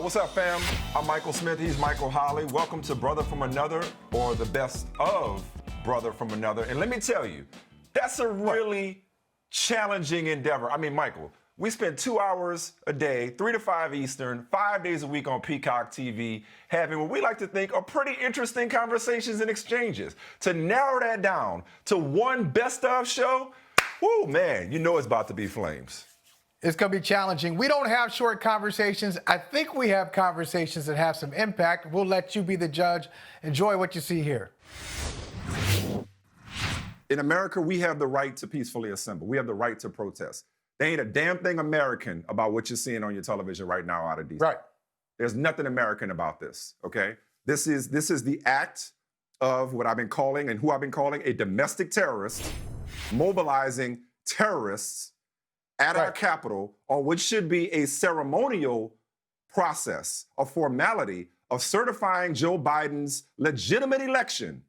What's up, fam? I'm Michael Smith. He's Michael Holley. Welcome to Brother from Another, or the best of Brother from Another. And let me tell you, that's a really challenging endeavor. I mean, Michael, we spend 2 hours a day, 3 to 5 Eastern, 5 days a week on Peacock TV, having what we like to think are pretty interesting conversations and exchanges. To narrow that down to one best of show, whoo, man, you know it's about to be flames. It's going to be challenging. We don't have short conversations. I think we have conversations that have some impact. We'll let you be the judge. Enjoy what you see here. In America, we have the right to peacefully assemble. We have the right to protest. There ain't a damn thing American about what you're seeing on your television right now out of D.C. Right. There's nothing American about this, okay? This is the act of what I've been calling and who I've been calling a domestic terrorist mobilizing terrorists at our capital on what should be a ceremonial process, a formality of certifying Joe Biden's legitimate election,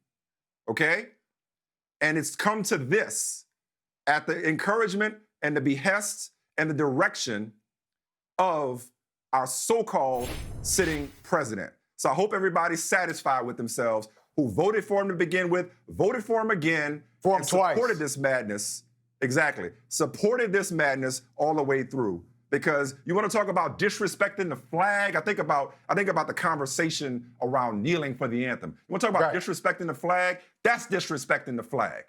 okay? And it's come to this at the encouragement and the behest and the direction of our so-called sitting president. So I hope everybody's satisfied with themselves who voted for him to begin with, voted for him again, for him twice. Supported this madness. Exactly. Supported this madness all the way through. Because you want to talk about disrespecting the flag? I think about the conversation around kneeling for the anthem. You want to talk about disrespecting the flag? That's disrespecting the flag.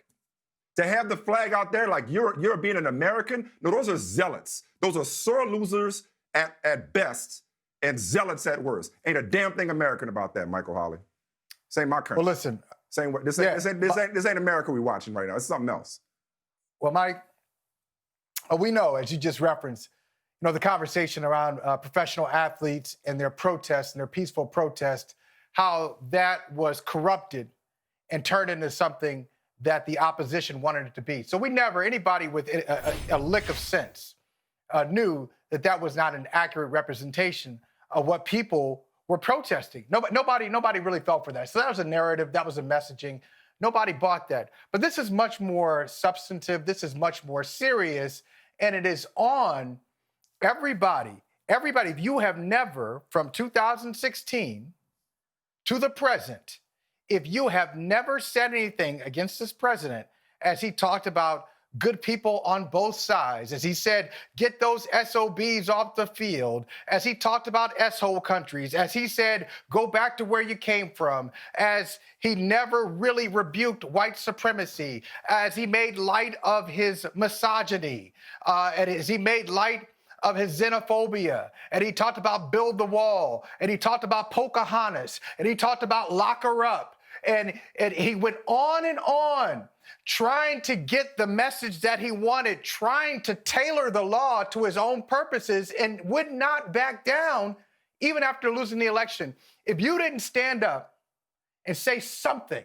To have the flag out there like you're being an American? No, those are zealots. Those are sore losers at best and zealots at worst. Ain't a damn thing American about that, Michael Holley. This ain't my country. Well, listen. This ain't America we watching right now. It's something else. Well, Mike, we know, as you just referenced, the conversation around professional athletes and their protests and their peaceful protest, how that was corrupted and turned into something that the opposition wanted it to be. So anybody with a lick of sense knew that that was not an accurate representation of what people were protesting. Nobody really felt for that. So that was a narrative, that was a messaging. Nobody bought that. But this is much more substantive. This is much more serious. And it is on everybody. Everybody, if you have never, from 2016 to the present, if you have never said anything against this president, as he talked about good people on both sides, as he said, get those SOBs off the field, as he talked about S-hole countries, as he said, go back to where you came from, as he never really rebuked white supremacy, as he made light of his misogyny, and as he made light of his xenophobia, and he talked about build the wall, and he talked about Pocahontas, and he talked about lock her up, and he went on, trying to get the message that he wanted, trying to tailor the law to his own purposes, and would not back down even after losing the election. If you didn't stand up and say something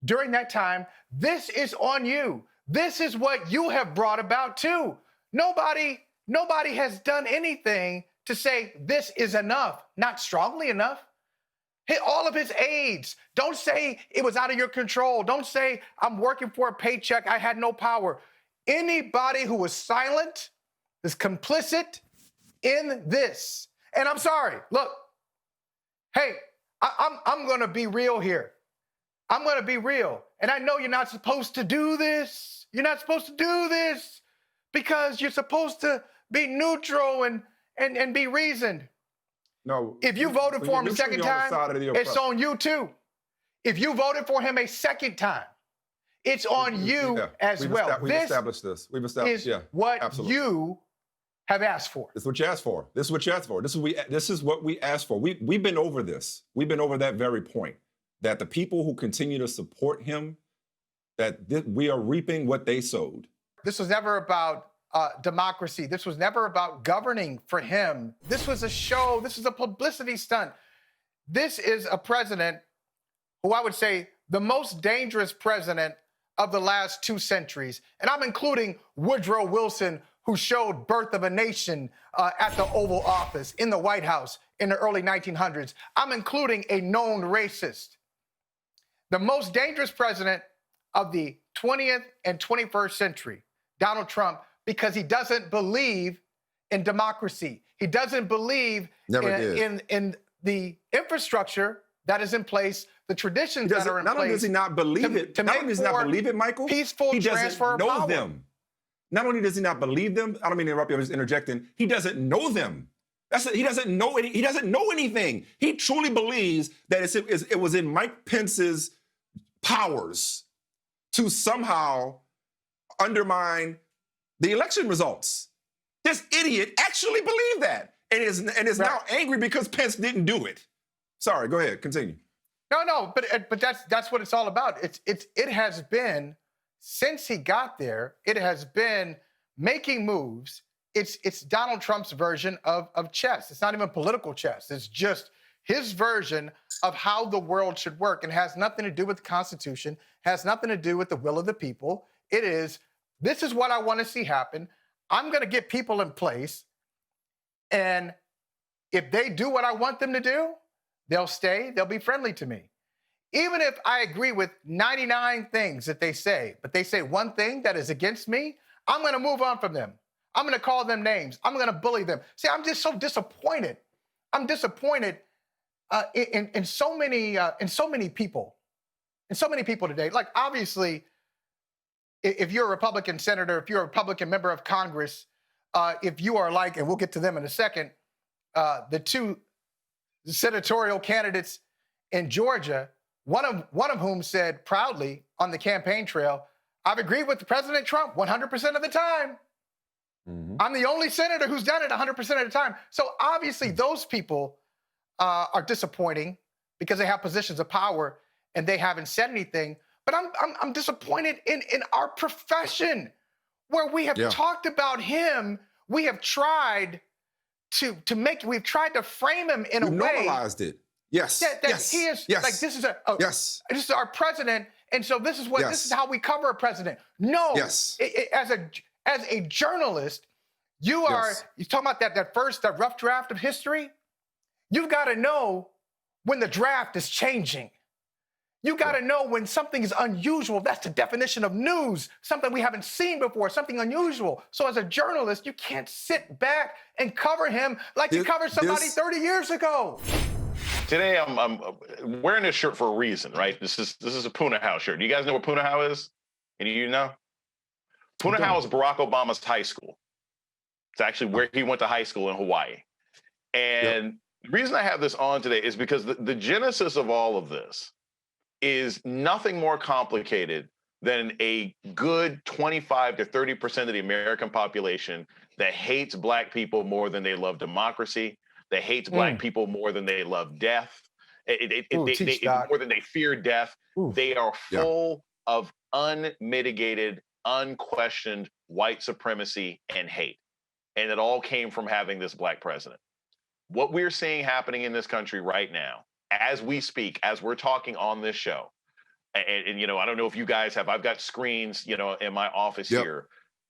during that time, this is on you. This is what you have brought about too. Nobody has done anything to say this is enough, not strongly enough. All of his aides, don't say it was out of your control. Don't say I'm working for a paycheck, I had no power. Anybody who was silent is complicit in this. And I'm sorry, look, hey, I'm gonna be real here. I'm gonna be real. And I know you're not supposed to do this. You're not supposed to do this because you're supposed to be neutral and be reasoned. No. If you voted for him a second time, it's on you too. If you voted for him a second time, it's on you as well. We've established this. We've established what you have asked for. This is what you asked for. This is what you asked for. This is what we asked for. We've been over this. We've been over that very point, that the people who continue to support him, that we are reaping what they sowed. This was never about democracy. This was never about governing for him. This was a show. This is a publicity stunt. This is a president who I would say the most dangerous president of the last 2 centuries. And I'm including Woodrow Wilson, who showed Birth of a Nation at the Oval Office in the White House in the early 1900s. I'm including a known racist. The most dangerous president of the 20th and 21st century, Donald Trump, because he doesn't believe in democracy. He doesn't believe in the infrastructure that is in place, the traditions that are in place. Not only does he not believe it, not only does he not believe it, Michael, peaceful he transfer doesn't of know power. them. Not only does he not believe them, I don't mean to interrupt you, I'm just interjecting. He doesn't know them. He doesn't know anything. He truly believes that it was in Mike Pence's powers to somehow undermine the election results. This idiot actually believed that and is now angry because Pence didn't do it. Sorry, go ahead, continue. No, but that's what it's all about. It has been, since he got there, it has been making moves. It's Donald Trump's version of chess. It's not even political chess. It's just his version of how the world should work, and has nothing to do with the Constitution, has nothing to do with the will of the people. It is, this is what I want to see happen. I'm going to get people in place, and if they do what I want them to do, they'll stay, they'll be friendly to me. Even if I agree with 99 things that they say, but they say one thing that is against me, I'm going to move on from them. I'm going to call them names. I'm going to bully them. See, I'm just so disappointed. I'm disappointed in so many people today. Like, obviously, if you're a Republican senator, if you're a Republican member of Congress, if you are like, and we'll get to them in a second, the two senatorial candidates in Georgia, one of whom said proudly on the campaign trail, I've agreed with President Trump 100% of the time. Mm-hmm. I'm the only senator who's done it 100% of the time. So obviously those people are disappointing because they have positions of power and they haven't said anything. But I'm disappointed in our profession, where we have talked about him. We have tried we've tried to frame him in a way. Normalized it. Yes. That he is like, this is our president. And so this is how we cover a president. No. Yes. As a journalist, you're talking about that rough draft of history. You've got to know when the draft is changing. You got to know when something is unusual. That's the definition of news, something we haven't seen before, something unusual. So as a journalist, you can't sit back and cover him like you covered somebody 30 years ago. Today, I'm wearing this shirt for a reason, right? This is a Punahou shirt. Do you guys know what Punahou is? Any of you know? Punahou is Barack Obama's high school. It's actually where he went to high school in Hawaii. And the reason I have this on today is because the genesis of all of this is nothing more complicated than a good 25 to 30% of the American population that hates Black people more than they love democracy, that hates Black people more than they love death, more than they fear death. They are full of unmitigated, unquestioned white supremacy and hate. And it all came from having this Black president. What we're seeing happening in this country right now, as we speak, as we're talking on this show, and I don't know if you guys have, I've got screens, in my office here,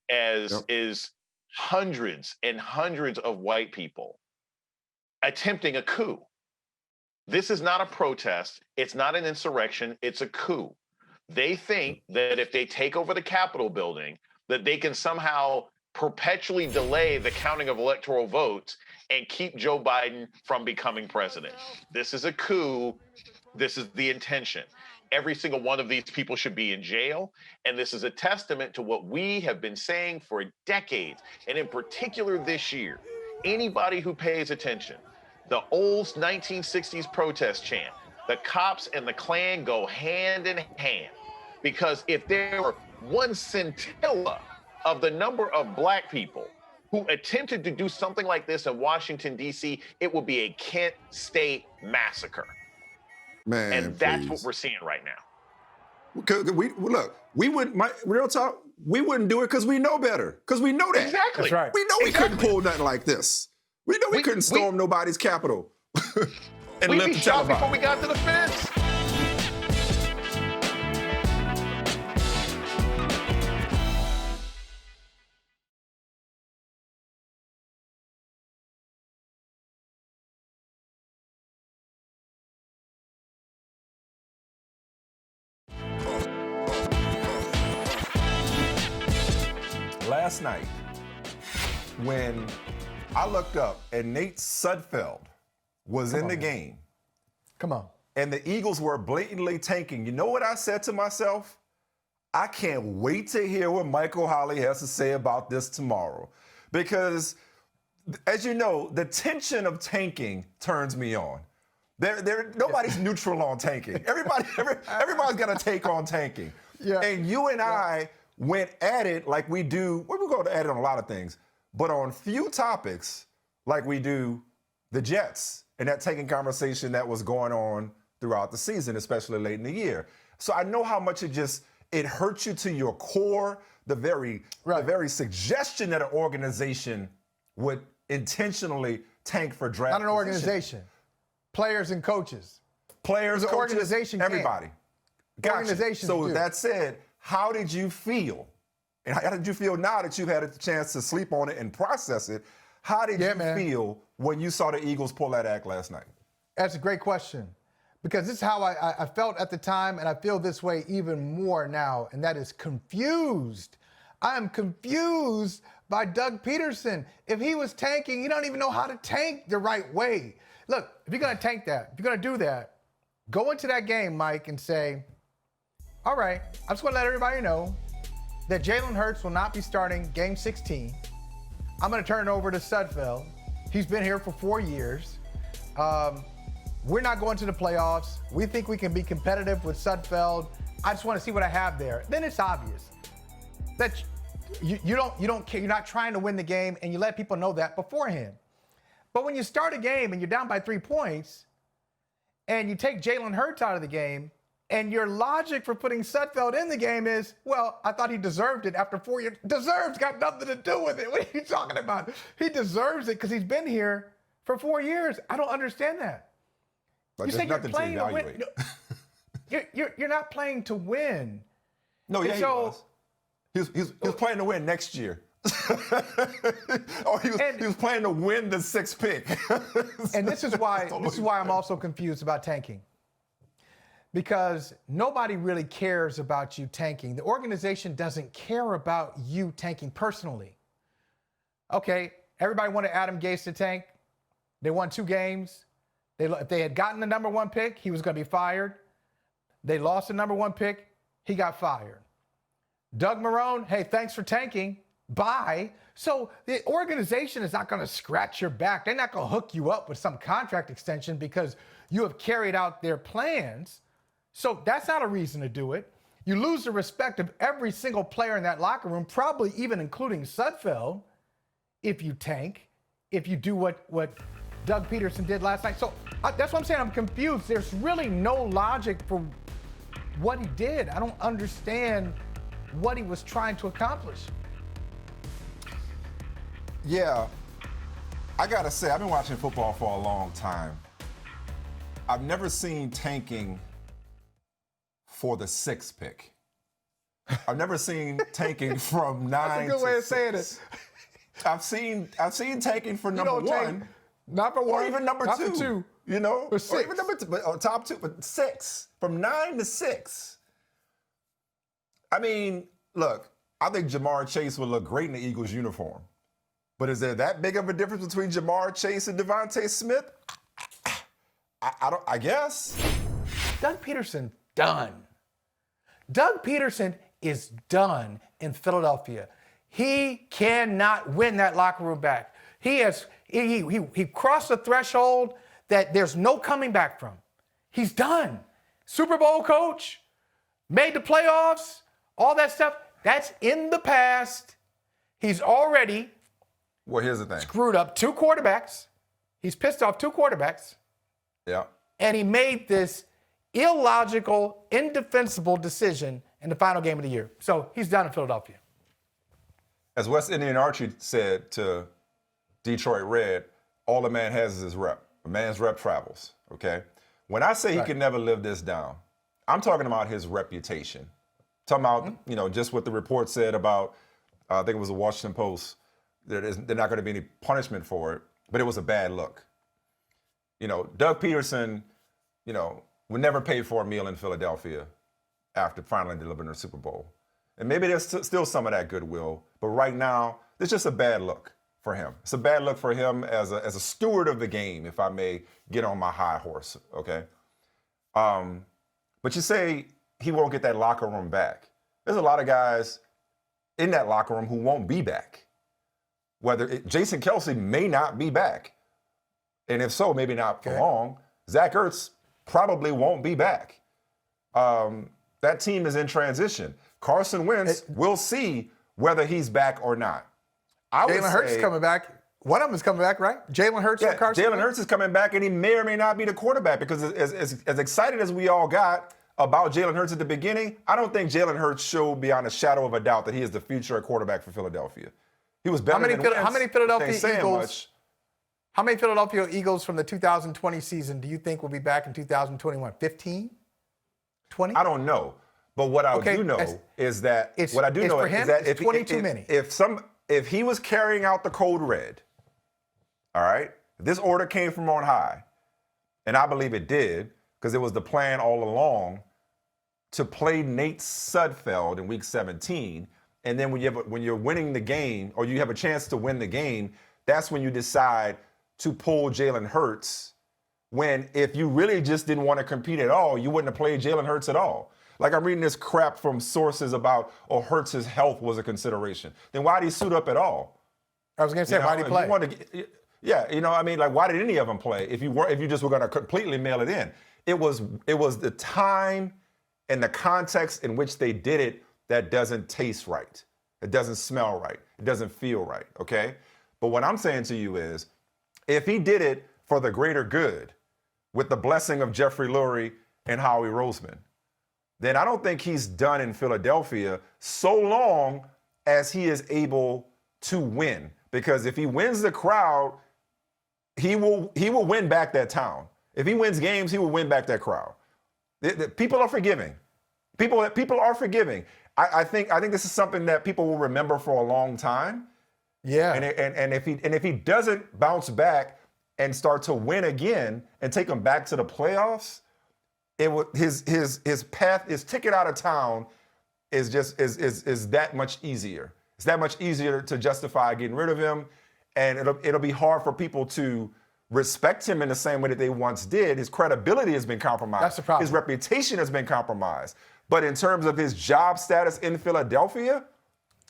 is hundreds and hundreds of white people attempting a coup. This is not a protest. It's not an insurrection. It's a coup. They think that if they take over the Capitol building, that they can somehow perpetually delay the counting of electoral votes and keep Joe Biden from becoming president. This is a coup. This is the intention. Every single one of these people should be in jail. And this is a testament to what we have been saying for decades. And in particular this year, anybody who pays attention, the old 1960s protest chant, the cops and the Klan go hand in hand. Because if there were one scintilla of the number of Black people who attempted to do something like this in Washington, D.C., it would be a Kent State massacre. Man, and that's what we're seeing right now. We wouldn't do it because we know better. Because we know that. Exactly. That's right. We know we couldn't pull nothing like this. We know we couldn't storm nobody's Capitol and live to tell about before we got to the fence. Last night, when I looked up and Nate Sudfeld was in the game. Come on. And the Eagles were blatantly tanking. You know what I said to myself? I can't wait to hear what Michael Holley has to say about this tomorrow. Because, as you know, the tension of tanking turns me on. Nobody's neutral on tanking. Everybody's got a take on tanking. Yeah. And you and I went at it like we do. We're going to at it on a lot of things, but on few topics like we do the Jets and that tanking conversation that was going on throughout the season, especially late in the year. So I know how much it hurts you to your core. The very suggestion that an organization would intentionally tank for draft. Not an organization. Players and coaches. Players, coaches, organization everybody. Gotcha. Organizations So do. with that said, how did you feel? And how did you feel now that you've had a chance to sleep on it and process it? How did you feel when you saw the Eagles pull that act last night? That's a great question. Because this is how I felt at the time, and I feel this way even more now, and that is confused. I am confused by Doug Peterson. If he was tanking, he don't even know how to tank the right way. Look, if you're going to tank that, if you're going to do that, go into that game, Mike, and say, all right, I'm just going to let everybody know that Jalen Hurts will not be starting game 16. I'm going to turn it over to Sudfeld. He's been here for 4 years. We're not going to the playoffs. We think we can be competitive with Sudfeld. I just want to see what I have there. Then it's obvious that you don't care. You're not trying to win the game, and you let people know that beforehand. But when you start a game and you're down by 3 points, and you take Jalen Hurts out of the game, and your logic for putting Sudfeld in the game is, well, I thought he deserved it after 4 years. Deserves got nothing to do with it. What are you talking about? He deserves it because he's been here for 4 years. I don't understand that. But you there's say you're nothing playing to evaluate. To win. You're not playing to win. No, yeah, he was. He was playing to win next year. Or he was playing to win the sixth pick. And this is why I'm also confused about tanking. Because nobody really cares about you tanking. The organization doesn't care about you tanking personally. Okay, everybody wanted Adam Gase to tank. They won 2 games. If they had gotten the number 1 pick, he was going to be fired. They lost the number 1 pick, he got fired. Doug Marrone, hey, thanks for tanking. Bye. So the organization is not going to scratch your back. They're not going to hook you up with some contract extension because you have carried out their plans. So that's not a reason to do it. You lose the respect of every single player in that locker room, probably even including Sudfeld, if you tank, if you do what Doug Peterson did last night. So that's what I'm saying. I'm confused. There's really no logic for what he did. I don't understand what he was trying to accomplish. Yeah, I gotta say, I've been watching football for a long time. I've never seen tanking for the 6th pick. I've never seen tanking from 9 That's a good to way of 6. saying it. I've seen tanking for number 1. Not for 1. Or even number 2. 2. You know? Or 6. Or even number 2, but top 2, but 6. From 9 to 6. I mean, look, I think Jamar Chase would look great in the Eagles uniform. But is there that big of a difference between Jamar Chase and Devontae Smith? I guess. Doug Peterson, done. Doug Peterson is done in Philadelphia. He cannot win that locker room back. He crossed the threshold that there's no coming back from. He's done. Super Bowl coach, made the playoffs, all that stuff, that's in the past. He's already Here's the thing. Screwed up 2 quarterbacks. He's pissed off 2 quarterbacks. Yeah. And he made this illogical, indefensible decision in the final game of the year. So he's done in Philadelphia. As West Indian Archie said to Detroit Red, all a man has is his rep. A man's rep travels, okay? When I say he can never live this down, I'm talking about his reputation. Talking about, just what the report said about, I think it was the Washington Post, there's not going to be any punishment for it, but it was a bad look. Doug Peterson, would never pay for a meal in Philadelphia after finally delivering the Super Bowl. And maybe there's still some of that goodwill, but right now, it's just a bad look for him. It's a bad look for him as a steward of the game, if I may get on my high horse, okay? But you say he won't get that locker room back. There's a lot of guys in that locker room who won't be back. Jason Kelce may not be back. And if so, maybe not for long. Zach Ertz probably won't be back. That team is in transition. Carson Wentz, we'll see whether he's back or not. Jalen Hurts is coming back. One of them is coming back, right? Jalen Hurts or Carson Jalen Wentz? Hurts is coming back, and he may or may not be the quarterback because as excited as we all got about Jalen Hurts at the beginning, I don't think Jalen Hurts showed beyond a shadow of a doubt that he is the future quarterback for Philadelphia. He was better than Wentz. How many Philadelphia Eagles from the 2020 season do you think will be back in 2021? 15? 20? I don't know. But what I do know is that it's 22 many. If he was carrying out the code red, all right, this order came from on high, and I believe it did, because it was the plan all along to play Nate Sudfeld in week 17. And then when you're winning the game, or you have a chance to win the game, that's when you decide to pull Jalen Hurts. When if you really just didn't want to compete at all, you wouldn't have played Jalen Hurts at all. Like I'm reading this crap from sources about, Hurts' health was a consideration. Then why did he suit up at all? I was going to say, why did he play? Why did any of them play if you just were going to completely mail it in? It was the time and the context in which they did it that doesn't taste right. It doesn't smell right. It doesn't feel right, okay? But what I'm saying to you is, if he did it for the greater good, with the blessing of Jeffrey Lurie and Howie Roseman, then I don't think he's done in Philadelphia so long as he is able to win. Because if he wins the crowd, he will win back that town. If he wins games, he will win back that crowd. People are forgiving. People are forgiving. I think this is something that people will remember for a long time. Yeah. And if he doesn't bounce back and start to win again and take them back to the playoffs, his path, his ticket out of town is that much easier. It's that much easier to justify getting rid of him, and it'll be hard for people to respect him in the same way that they once did. His credibility has been compromised. That's the problem. His reputation has been compromised. But in terms of his job status in Philadelphia,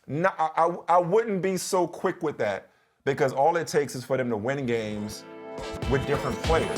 no, I wouldn't be so quick with that, because all it takes is for them to win games with different players.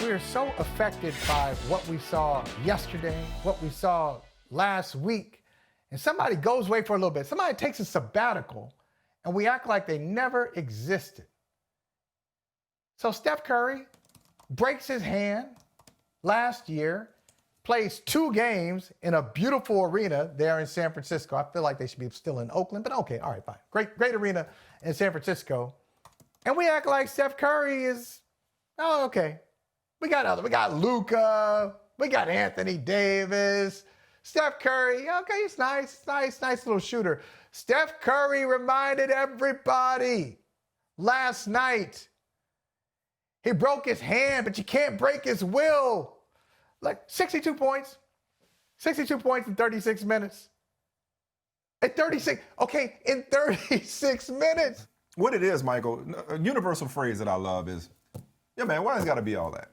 We're so affected by what we saw yesterday, what we saw last week, and somebody goes away for a little bit. Somebody takes a sabbatical, and we act like they never existed. So Steph Curry breaks his hand last year, plays 2 games in a beautiful arena there in San Francisco. I feel like they should be still in Oakland, but okay, all right, fine. Great arena in San Francisco. And we act like Steph Curry is, okay. We got Luka, we got Anthony Davis, Steph Curry, okay, it's nice little shooter. Steph Curry reminded everybody last night, he broke his hand, but you can't break his will. Like 62 points in 36 minutes. In 36 minutes. What it is, Michael, a universal phrase that I love is, yeah, man, why has it got to be all that?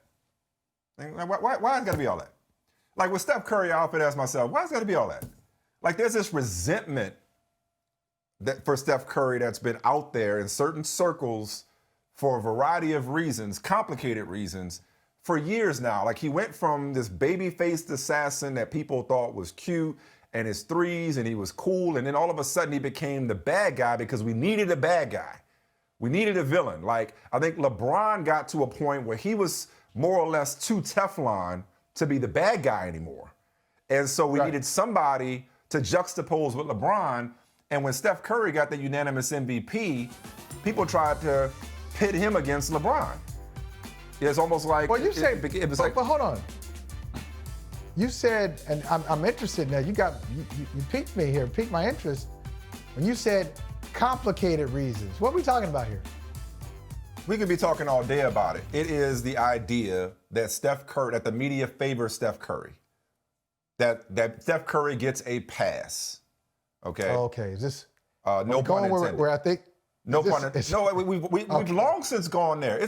Why has it got to be all that? Like with Steph Curry, I often ask myself, why has it got to be all that? Like there's this resentment that for Steph Curry that's been out there in certain circles for a variety of reasons, complicated reasons, for years now. Like he went from this baby-faced assassin that people thought was cute and his threes and he was cool, and then all of a sudden he became the bad guy because we needed a bad guy. We needed a villain. Like I think LeBron got to a point where he was more or less too Teflon to be the bad guy anymore. And so we needed somebody to juxtapose with LeBron. And when Steph Curry got the unanimous MVP, people tried to pit him against LeBron. It's almost like Well, you say, but hold on. You said, and I'm interested now. You piqued me here, piqued my interest when you said complicated reasons. What are we talking about here? We could be talking all day about it. It is the idea that the media favors Steph Curry. That Steph Curry gets a pass. Okay. Oh, okay. Is this no pun intended? Where I think no pun intended. No, we've long since gone there.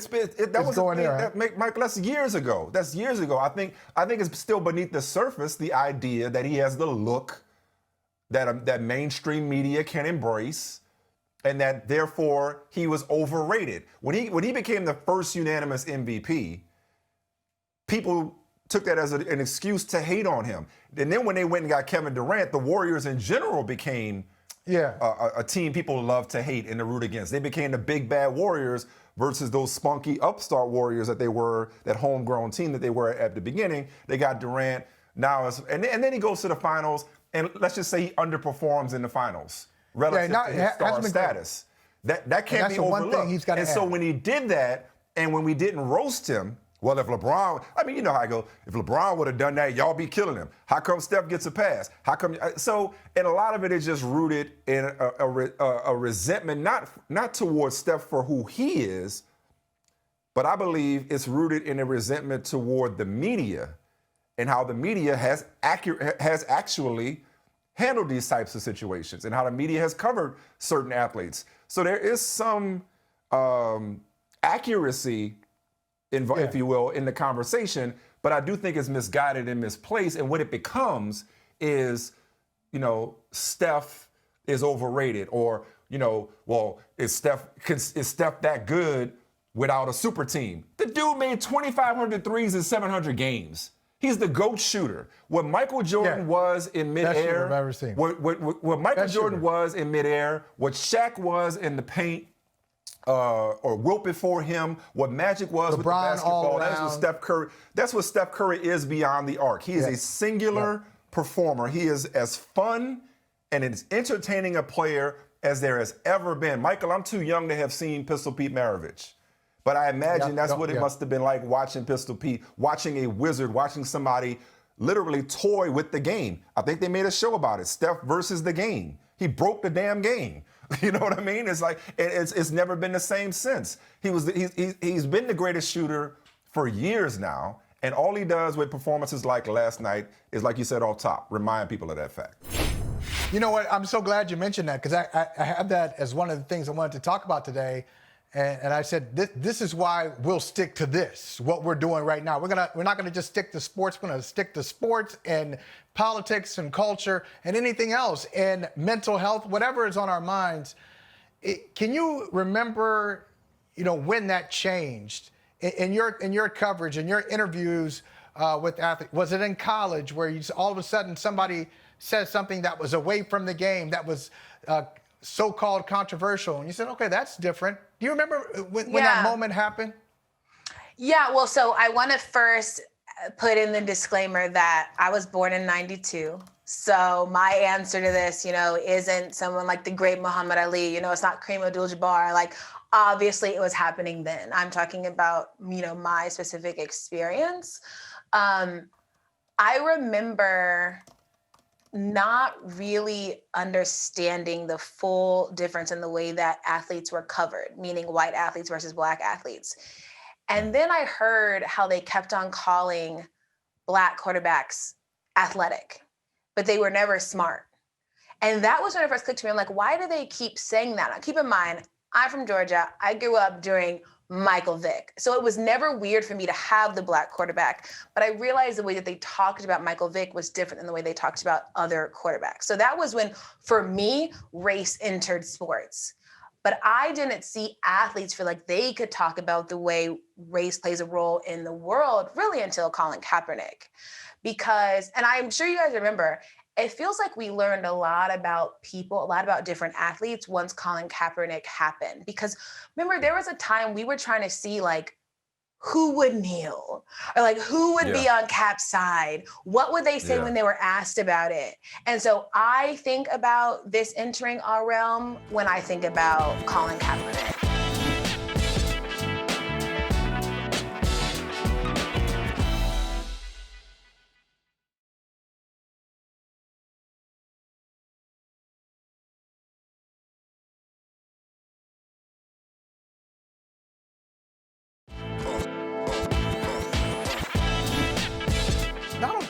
Michael. That's years ago. That's years ago. I think it's still beneath the surface. The idea that he has the look that mainstream media can embrace, and that therefore he was overrated. When he became the first unanimous MVP, people took that as an excuse to hate on him. And then when they went and got Kevin Durant, the Warriors in general became a team people love to hate and to root against. They became the big bad Warriors versus those spunky upstart Warriors that they were, that homegrown team that they were at the beginning. They got Durant and then he goes to the finals, and let's just say he underperforms in the finals relative to his star status. That can't be overlooked. One thing he's got to add. So when he did that, and when we didn't roast him, well, if LeBron, you know how I go, if LeBron would have done that, y'all be killing him. How come Steph gets a pass? How come? And a lot of it is just rooted in a resentment, not towards Steph for who he is, but I believe it's rooted in a resentment toward the media and how the media has actually handled these types of situations and how the media has covered certain athletes. So there is some accuracy, if you will, in the conversation, but I do think it's misguided and misplaced. And what it becomes is, Steph is overrated, or, is Steph that good without a super team? The dude made 2,500 threes in 700 games. He's the GOAT shooter. What Michael Jordan was in midair, I've ever seen. What Michael Jordan was in midair, what Shaq was in the paint, or Wilt before him, what Magic was with the basketball. That's what Steph Curry is beyond the arc. He is a singular performer. He is as fun and as entertaining a player as there has ever been. Michael, I'm too young to have seen Pistol Pete Maravich, but I imagine that's what it must have been like watching Pistol Pete, watching a wizard, watching somebody literally toy with the game. I think they made a show about it, Steph versus the game. He broke the damn game. You know what I mean? It's like it's never been the same since. He's been the greatest shooter for years now, and all he does with performances like last night is, like you said off top, remind people of that fact. You know what? I'm so glad you mentioned that, because I have that as one of the things I wanted to talk about today. And I said, this is why we'll stick to this, what we're doing right now. We're not gonna just stick to sports. We're gonna stick to sports and politics and culture and anything else, and mental health, whatever is on our minds. Can you remember, when that changed in your coverage, in your interviews with athletes? Was it in college where all of a sudden somebody says something that was away from the game, that was so-called controversial, and you said, okay, that's different? Do you remember when that moment happened? Yeah, well, so I want to first put in the disclaimer that I was born in 92. So my answer to this, isn't someone like the great Muhammad Ali, it's not Kareem Abdul-Jabbar. Like, obviously it was happening then. I'm talking about, my specific experience. I remember not really understanding the full difference in the way that athletes were covered, meaning white athletes versus Black athletes. And then I heard how they kept on calling Black quarterbacks athletic, but they were never smart. And that was when it first clicked to me. I'm like, why do they keep saying that? Now, keep in mind, I'm from Georgia. I grew up during Michael Vick. So it was never weird for me to have the Black quarterback, but I realized the way that they talked about Michael Vick was different than the way they talked about other quarterbacks. So that was when, for me, race entered sports. But I didn't see athletes feel like they could talk about the way race plays a role in the world really until Colin Kaepernick. Because, and I'm sure you guys remember, it feels like we learned a lot about people, a lot about different athletes once Colin Kaepernick happened. Because remember, there was a time we were trying to see who would kneel, or who would be on Cap's side? What would they say when they were asked about it? And so I think about this entering our realm when I think about Colin Kaepernick.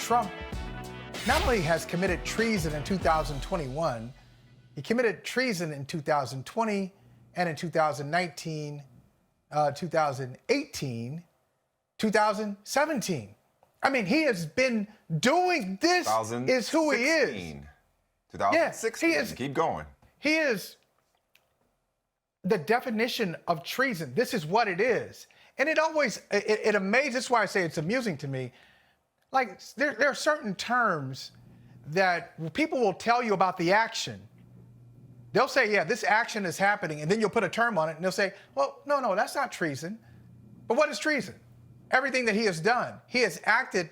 Trump not only has committed treason in 2021, he committed treason in 2020 and in 2019, 2018, 2017. I mean, he has been doing this, is who he is. 2016. Yeah, he is. Keep going. He is the definition of treason. This is what it is. And it always, it amazes, that's why I say it's amusing to me. Like, there are certain terms that people will tell you about the action. They'll say, yeah, this action is happening, and then you'll put a term on it, and they'll say, well, no, that's not treason. But what is treason? Everything that he has done. He has acted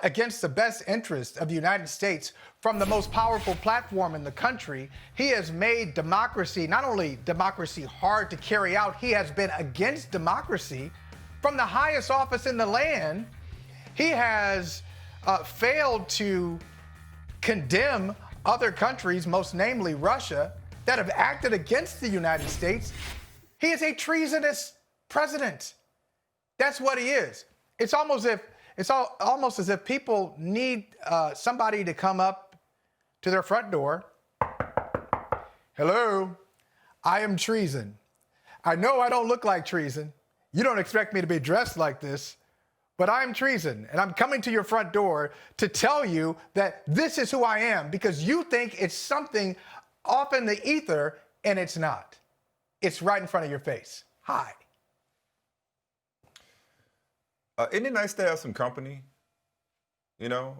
against the best interest of the United States from the most powerful platform in the country. He has made democracy, not only democracy hard to carry out, he has been against democracy from the highest office in the land. He has failed to condemn other countries, most namely Russia, that have acted against the United States. He is a treasonous president. That's what he is. It's almost as if people need somebody to come up to their front door. Hello, I am treason. I know I don't look like treason. You don't expect me to be dressed like this, but I'm treason. And I'm coming to your front door to tell you that this is who I am, because you think it's something off in the ether, and it's not. It's right in front of your face. Hi. Isn't it nice to have some company? You know,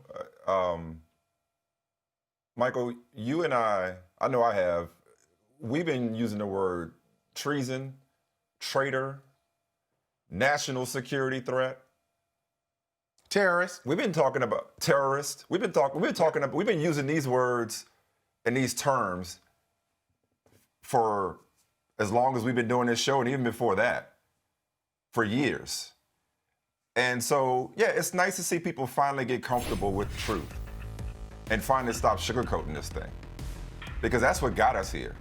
Michael, you and I know I have, we've been using the word treason, traitor, national security threat. Terrorist. We've been talking about terrorist. We've been using these words and these terms for as long as we've been doing this show, and even before that, for years. And so, yeah, it's nice to see people finally get comfortable with the truth and finally stop sugarcoating this thing. Because that's what got us here,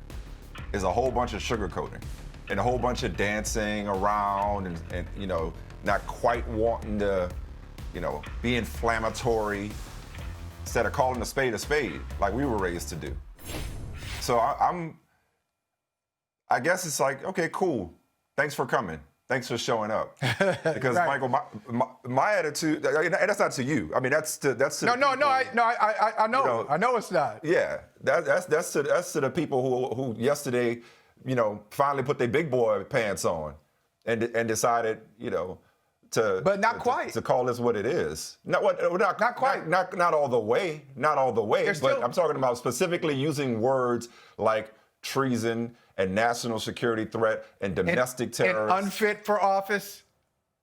is a whole bunch of sugarcoating and a whole bunch of dancing around and you know, not quite wanting to, you know, be inflammatory instead of calling a spade like we were raised to do. So I guess it's like, okay, cool. Thanks for coming. Thanks for showing up. Because right. Michael, my attitude, and that's not to you. I mean, that's to I know. You know, I know it's not. Yeah, that's to the people who yesterday, you know, finally put their big boy pants on, and decided, you know, but not quite to call this what it is. Not quite. Not all the way. Not all the way. But I'm talking about specifically using words like treason and national security threat and domestic terrorists. And unfit for office.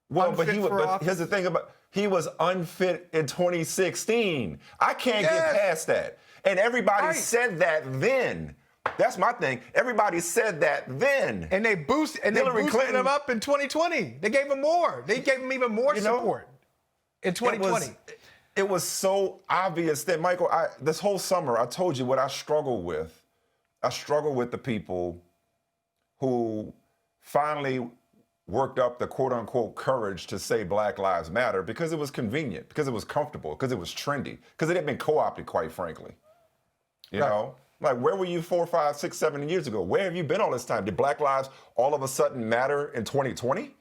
Well, but here's the thing about, he was unfit in 2016. I can't get past that. And everybody said that then. That's my thing. Everybody said that then. And they boosted him up in 2020. They gave him more. They gave him even more support in 2020. It was so obvious that, Michael, this whole summer, I told you what I struggle with. I struggle with the people who finally worked up the quote-unquote courage to say Black Lives Matter because it was convenient, because it was comfortable, because it was trendy, because it had been co-opted, quite frankly. You know? Like, where were you 4, 5, 6, 7 years ago? Where have you been all this time? Did Black lives all of a sudden matter in 2020?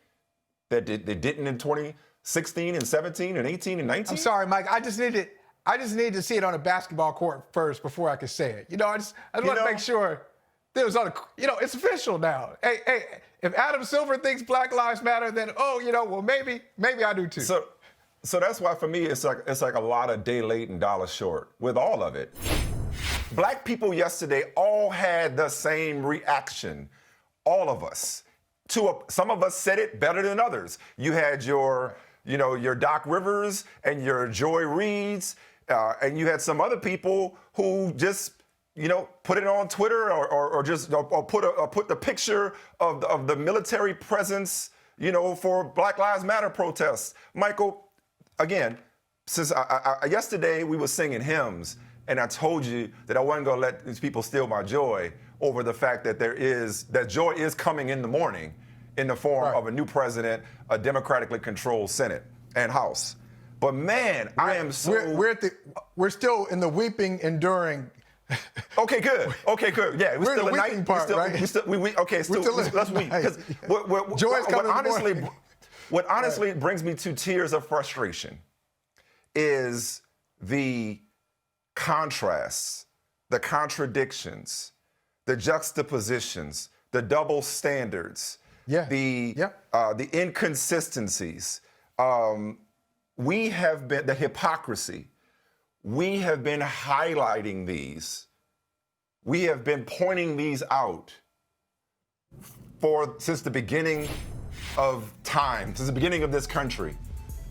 They didn't in 2016 and 17 and 18 and 19? I'm sorry, Mike. I just need to see it on a basketball court first before I can say it. You know, I just want to make sure there was on it's official now. Hey, if Adam Silver thinks Black Lives Matter, then maybe I do too. So that's why for me it's like a lot of day late and dollar short with all of it. Black people yesterday all had the same reaction. All of us. Some of us said it better than others. You had your Doc Rivers and your Joy Reids, and you had some other people who just, put it on Twitter or put the picture of the military presence, for Black Lives Matter protests. Michael, again, since yesterday we were singing hymns, and I told you that I wasn't going to let these people steal my joy over the fact that joy is coming in the morning in the form of a new president, a democratically controlled Senate and House. But man, I am so. We're still in the weeping, enduring. Okay, good. Okay, good. Yeah, we're still in the at weeping night. part, right? Okay, let's weep. Because what honestly brings me to tears of frustration is the contrasts, the contradictions, the juxtapositions, the double standards, the inconsistencies. We have been, the hypocrisy, we have been highlighting these. We have been pointing these out since the beginning of time, since the beginning of this country.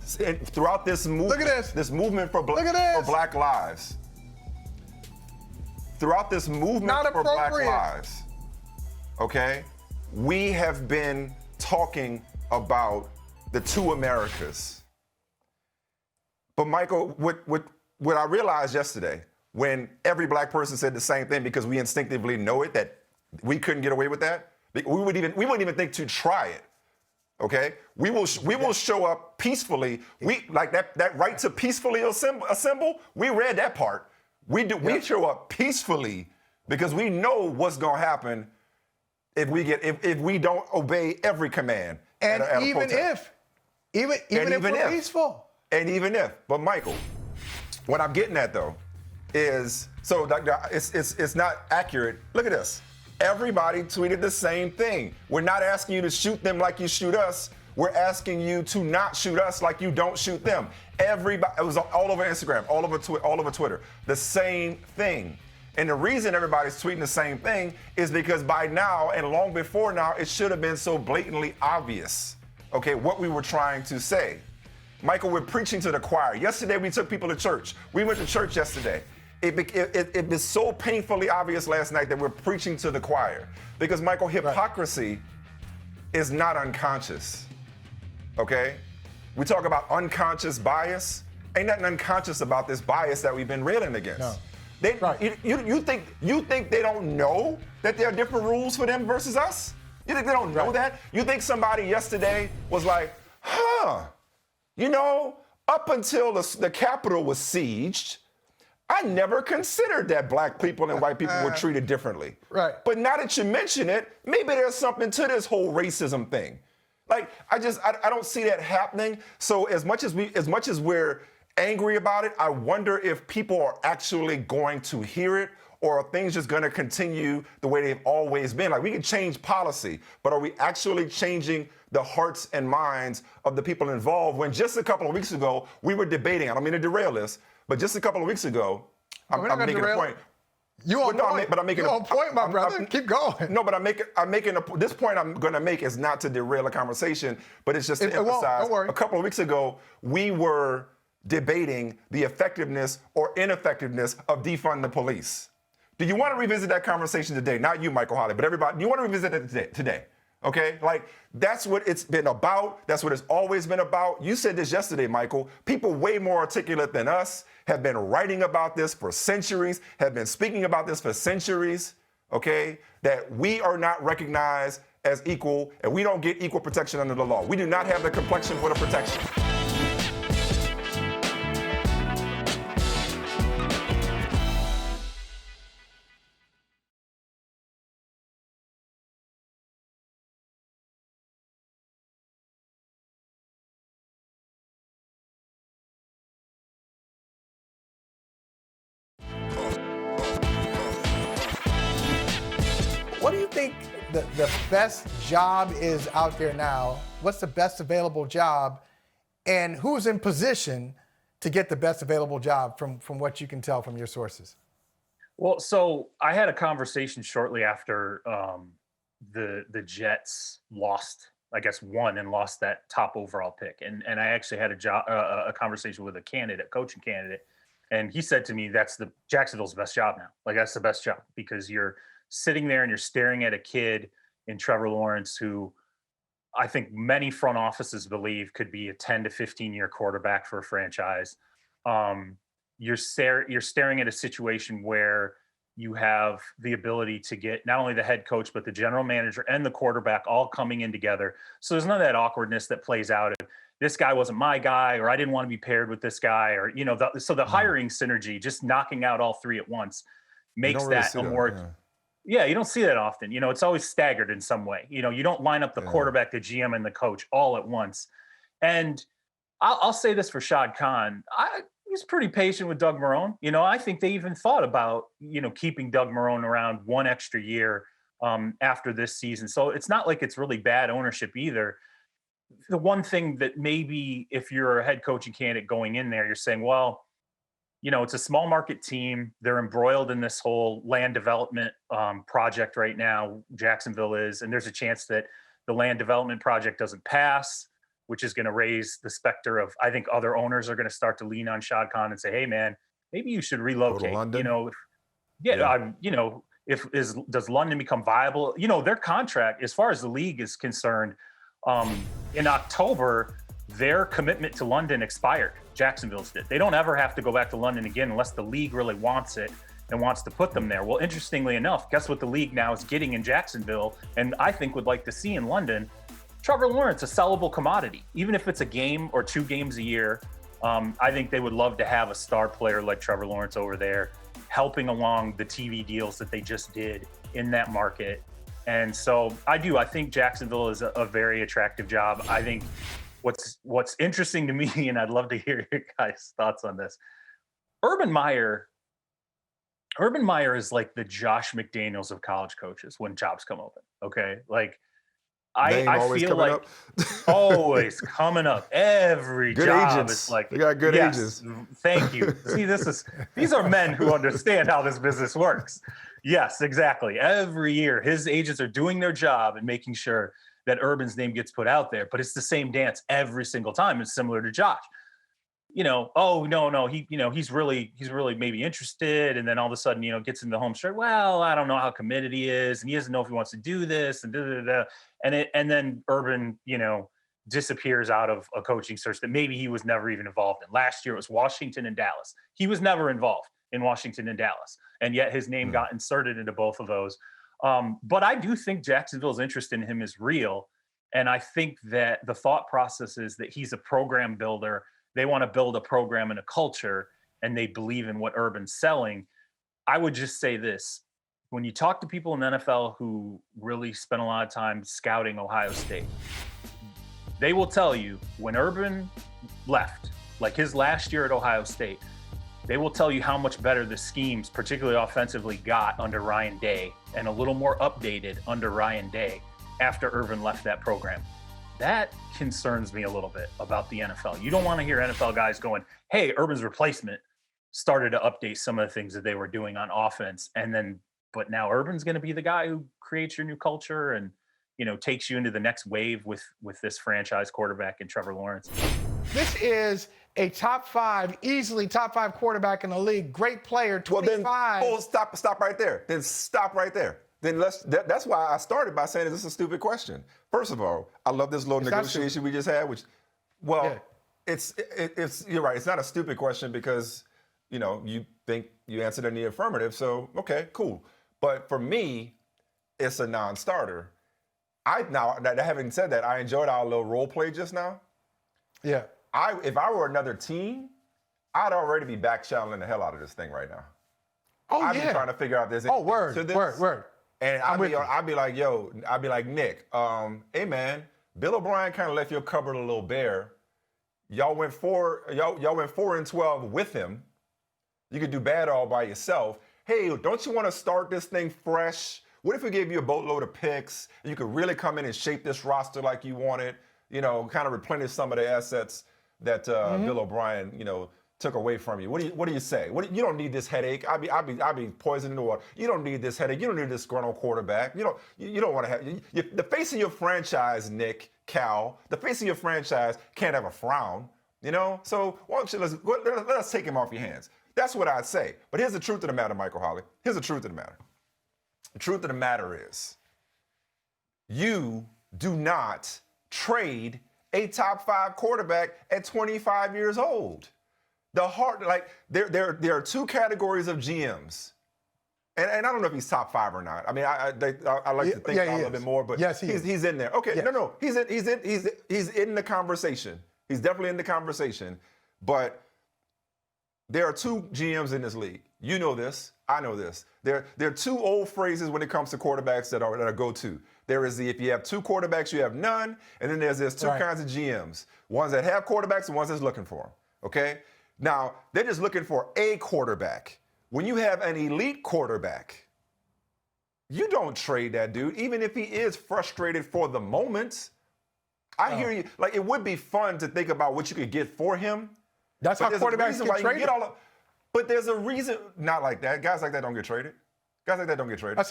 Throughout this movement, look at this. This movement for Black lives. Throughout this movement for Black lives, okay, we have been talking about the two Americas. But Michael, what I realized yesterday, when every black person said the same thing, because we instinctively know it, that we couldn't get away with that, we wouldn't even think to try it. Okay, we will show up peacefully. We like that right to peacefully assemble. We read that part. We show up peacefully because we know what's gonna happen if we don't obey every command. And even if we're peaceful. And even if, but Michael, what I'm getting at though is it's not accurate. Look at this. Everybody tweeted the same thing. We're not asking you to shoot them like you shoot us. We're asking you to not shoot us like you don't shoot them. Everybody, it was all over Instagram, all over Twitter, the same thing. And the reason everybody's tweeting the same thing is because by now and long before now, it should have been so blatantly obvious, okay, what we were trying to say. Michael, we're preaching to the choir. Yesterday, we took people to church. We went to church yesterday. It was so painfully obvious last night that we're preaching to the choir. Because, Michael, hypocrisy is not unconscious, okay? We talk about unconscious bias. Ain't nothing unconscious about this bias that we've been railing against. No. You think they don't know that there are different rules for them versus us? You think they don't know that? You think somebody yesterday was like, you know, up until the Capitol was sieged, I never considered that black people and white people were treated differently. Right. But now that you mention it, maybe there's something to this whole racism thing. Like, I don't see that happening. So as much as we're angry about it, I wonder if people are actually going to hear it, or are things just gonna continue the way they've always been? Like, we can change policy, but are we actually changing the hearts and minds of the people involved? When just a couple of weeks ago, we were debating, I don't mean to derail this, but just a couple of weeks ago, I'm making a point. You on point, but I'm making a point, my brother. Keep going. No, but this point I'm going to make is not to derail a conversation, but it's just to emphasize. A couple of weeks ago, we were debating the effectiveness or ineffectiveness of defunding the police. Do you want to revisit that conversation today? Not you, Michael Holley, but everybody. Do you want to revisit it today? Okay, like that's what it's been about. That's what it's always been about. You said this yesterday, Michael. People way more articulate than us have been writing about this for centuries, have been speaking about this for centuries, okay? That we are not recognized as equal and we don't get equal protection under the law. We do not have the complexion for the protection. What do you think the best job is out there now? What's the best available job? And who's in position to get the best available job from what you can tell from your sources? Well, so I had a conversation shortly after the Jets won and lost that top overall pick. And I actually had a conversation with a coaching candidate. And he said to me, Jacksonville's the best job now. Like, that's the best job, because you're sitting there and you're staring at a kid in Trevor Lawrence who I think many front offices believe could be a 10 to 15-year quarterback for a franchise. You're staring at a situation where you have the ability to get not only the head coach, but the general manager and the quarterback all coming in together. So there's none of that awkwardness that plays out of this guy wasn't my guy, or I didn't want to be paired with this guy, or, so the hiring synergy, just knocking out all three at once makes really that see a that, more, yeah, you don't see that often. It's always staggered in some way. You don't line up the quarterback, the GM, and the coach all at once. And I'll say this for Shad Khan. He's pretty patient with Doug Marrone. I think they even thought about, keeping Doug Marrone around one extra year after this season. So it's not like it's really bad ownership either. The one thing that maybe if you're a head coaching candidate going in there, you're saying, well, it's a small market team. They're embroiled in this whole land development project right now. Jacksonville is, and there's a chance that the land development project doesn't pass, which is going to raise the specter of, I think other owners are going to start to lean on Shad Khan and say, hey man, maybe you should relocate. Go to London? Does London become viable? Their contract, as far as the league is concerned, in October, their commitment to London expired. Jacksonville's did. They don't ever have to go back to London again unless the league really wants it and wants to put them there. Well, interestingly enough, guess what the league now is getting in Jacksonville, and I think would like to see in London? Trevor Lawrence, a sellable commodity. Even if it's a game or 2 games a year, I think they would love to have a star player like Trevor Lawrence over there, helping along the TV deals that they just did in that market. And so I think Jacksonville is a very attractive job. I think what's interesting to me, and I'd love to hear your guys' thoughts on this. Urban Meyer is like the Josh McDaniels of college coaches when jobs come open. Okay. Like I feel like always coming up. Every good job agents. is like, they got good agents. Thank you. See, these are men who understand how this business works. Yes, exactly. Every year, his agents are doing their job and making sure that Urban's name gets put out there. But it's the same dance every single time. It's similar to Josh. Oh no, he's really maybe interested, and then all of a sudden, gets in the home stretch. Well, I don't know how committed he is, and he doesn't know if he wants to do this, and and then Urban, disappears out of a coaching search that maybe he was never even involved in. Last year it was Washington and Dallas. He was never involved in Washington and Dallas, and yet his name got inserted into both of those. But I do think Jacksonville's interest in him is real, and I think that the thought process is that he's a program builder. They want to build a program and a culture, and they believe in what Urban's selling. I would just say this. When you talk to people in the NFL who really spend a lot of time scouting Ohio State, they will tell you when Urban left, like his last year at Ohio State, they will tell you how much better the schemes, particularly offensively, got under Ryan Day and a little more updated under Ryan Day after Urban left that program. That concerns me a little bit about the NFL. You don't want to hear NFL guys going, hey, Urban's replacement started to update some of the things that they were doing on offense. But now Urban's going to be the guy who creates your new culture and, takes you into the next wave with this franchise quarterback and Trevor Lawrence. This is a easily top 5 quarterback in the league. Great player, 25. Well, then, stop right there. Then stop right there. Then that's why I started by saying this is a stupid question. First of all, I love this little negotiation we just had, it's you're right. It's not a stupid question because, you think you answered in the affirmative. So, okay, cool. But for me, it's a non-starter. Having said that, I enjoyed our little role play just now. Yeah. If I were another team, I'd already be back channeling the hell out of this thing right now. I'd be trying to figure out this. Oh, word. And I'd be like, Nick, hey man, Bill O'Brien kind of left your cupboard a little bare. Y'all went 4-12 with him. You could do bad all by yourself. Hey, don't you want to start this thing fresh? What if we gave you a boatload of picks and you could really come in and shape this roster like you wanted? Kind of replenish some of the assets that Bill O'Brien, took away from you. What do you say? You don't need this headache. I'd be poisoning the water. You don't need this headache. You don't need this disgruntled quarterback. You don't want to have the face of your franchise, Nick, Cal. The face of your franchise can't have a frown. So why don't you let's take him off your hands. That's what I'd say. But here's the truth of the matter, Michael Holley. Here's the truth of the matter. The truth of the matter is, you do not trade a top 5 quarterback at 25 years old. There are 2 categories of GMs, and I don't know if he's top 5 or not. I mean, I like to think about a little bit more, but yes, he's in there. Okay, yes. No, he's in the conversation. He's definitely in the conversation. But there are two GMs in this league. You know this. I know this. There are two old phrases when it comes to quarterbacks that are go-to. There is the if you have two quarterbacks, you have none. And then there's two kinds of GMs. Ones that have quarterbacks and ones that's looking for them. Okay? Now, they're just looking for a quarterback. When you have an elite quarterback, you don't trade that dude, even if he is frustrated for the moment. I hear you. Like, it would be fun to think about what you could get for him. That's how quarterbacks get traded. But there's a reason, not like that. Guys like that don't get traded. Guys like that don't get traded. I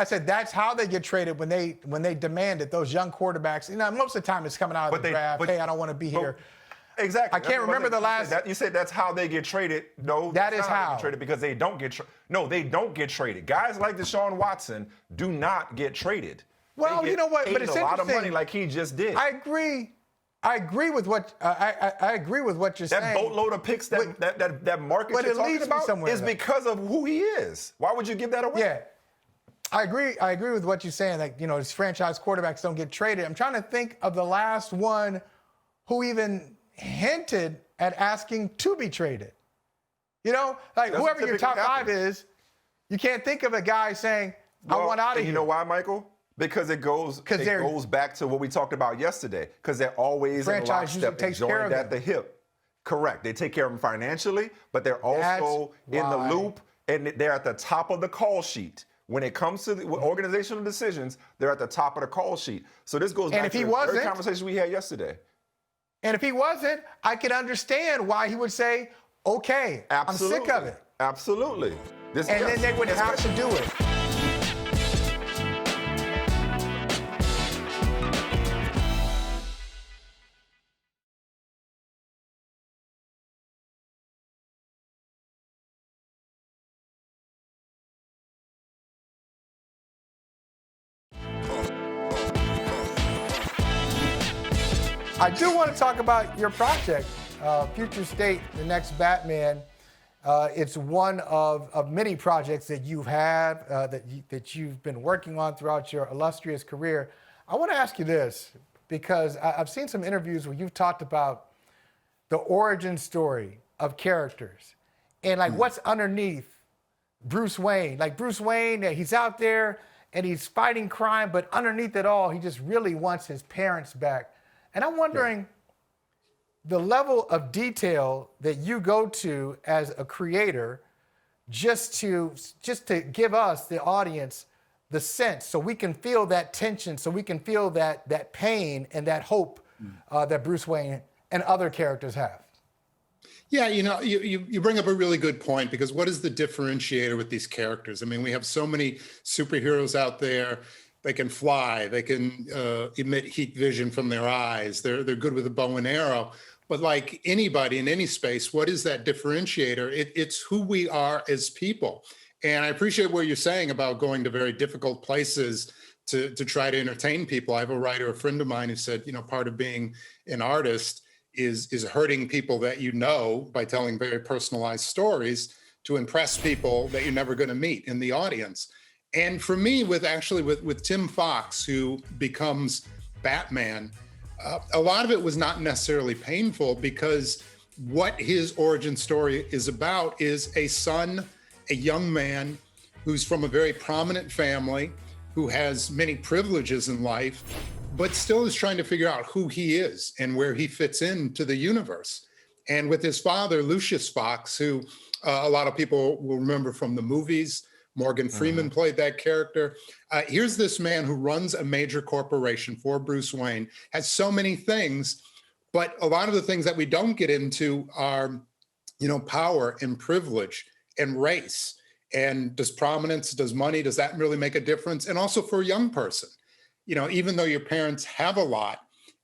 said that's how they get traded when they demand it. Those young quarterbacks. You know, most of the time it's coming out of the draft. Hey, I don't want to be here. Exactly. I can't remember the last. You said that's how they get traded. No, that is how. They get traded because they don't get traded. No, they don't get traded. Guys like Deshaun Watson do not get traded. Well, you know what? But it's a lot of interesting. money like he just did. I agree. I agree with what you're saying. That boatload of picks that market you're talking about is because of who he is. Why would you give that away? Yeah. I agree with what you're saying. Like, you know, these franchise quarterbacks don't get traded. I'm trying to think of the last one who even hinted at asking to be traded. You know, like whoever your top five is, you can't think of a guy saying, I want out of here. You know why, Michael? Because it goes back to what we talked about yesterday. Because they're always in lockstep, enjoying at the hip. Correct. They take care of them financially, but they're also in the loop, and they're at the top of the call sheet. When it comes to the organizational decisions, they're at the top of the call sheet. So this goes back to the very conversation we had yesterday. And if he wasn't, I could understand why he would say, okay, Absolutely. I'm sick of it. Absolutely. Then they would have to do it. I do want to talk about your project, Future State, The Next Batman. It's one of many projects that you've had, that you've been working on throughout your illustrious career. I want to ask you this, because I've seen some interviews where you've talked about the origin story of characters and like what's underneath Bruce Wayne. Like Bruce Wayne, he's out there and he's fighting crime, but underneath it all, he just really wants his parents back. And I'm wondering the level of detail that you go to as a creator just to give us, the audience, the sense so we can feel that tension, so we can feel that pain and that hope that Bruce Wayne and other characters have. Yeah, you know, you bring up a really good point, because what is the differentiator with these characters? I mean, we have so many superheroes out there. They can fly. They can emit heat vision from their eyes. They're good with a bow and arrow. But like anybody in any space, what is that differentiator? It's who we are as people. And I appreciate what you're saying about going to very difficult places to try to entertain people. I have a writer, a friend of mine, who said, you know, part of being an artist is hurting people that you know by telling very personalized stories to impress people that you're never going to meet in the audience. And for me, with Tim Fox, who becomes Batman, a lot of it was not necessarily painful, because what his origin story is about is a son, a young man who's from a very prominent family, who has many privileges in life, but still is trying to figure out who he is and where he fits into the universe. And with his father, Lucius Fox, who a lot of people will remember from the movies, Morgan Freeman played that character. Here's this man who runs a major corporation for Bruce Wayne, has so many things, but a lot of the things that we don't get into are, you know, power and privilege and race. And does prominence, does money, does that really make a difference? And also for a young person, you know, even though your parents have a lot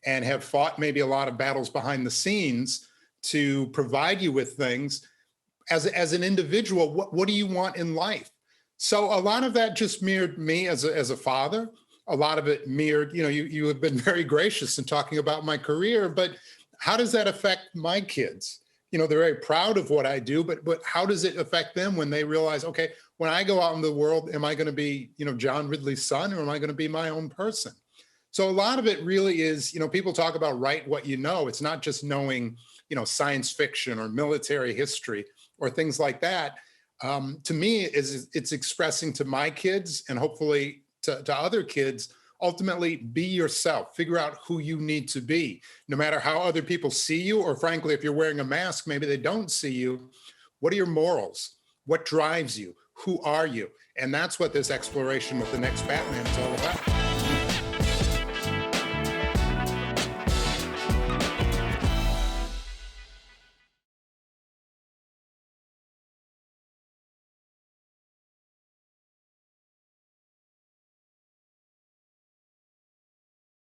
and have fought maybe a lot of battles behind the scenes to provide you with things, as an individual, what do you want in life? So a lot of that just mirrored me as a father. A lot of it mirrored, you know, you have been very gracious in talking about my career, but how does that affect my kids? You know, they're very proud of what I do, but how does it affect them when they realize, okay, when I go out in the world, am I going to be, you know, John Ridley's son, or am I going to be my own person? So a lot of it really is, people talk about write what you know. It's not just knowing, science fiction or military history or things like that. To me, it's expressing to my kids and hopefully to other kids, ultimately be yourself, figure out who you need to be, no matter how other people see you, or frankly, if you're wearing a mask, maybe they don't see you. What are your morals? What drives you? Who are you? And that's what this exploration with the next Batman is all about.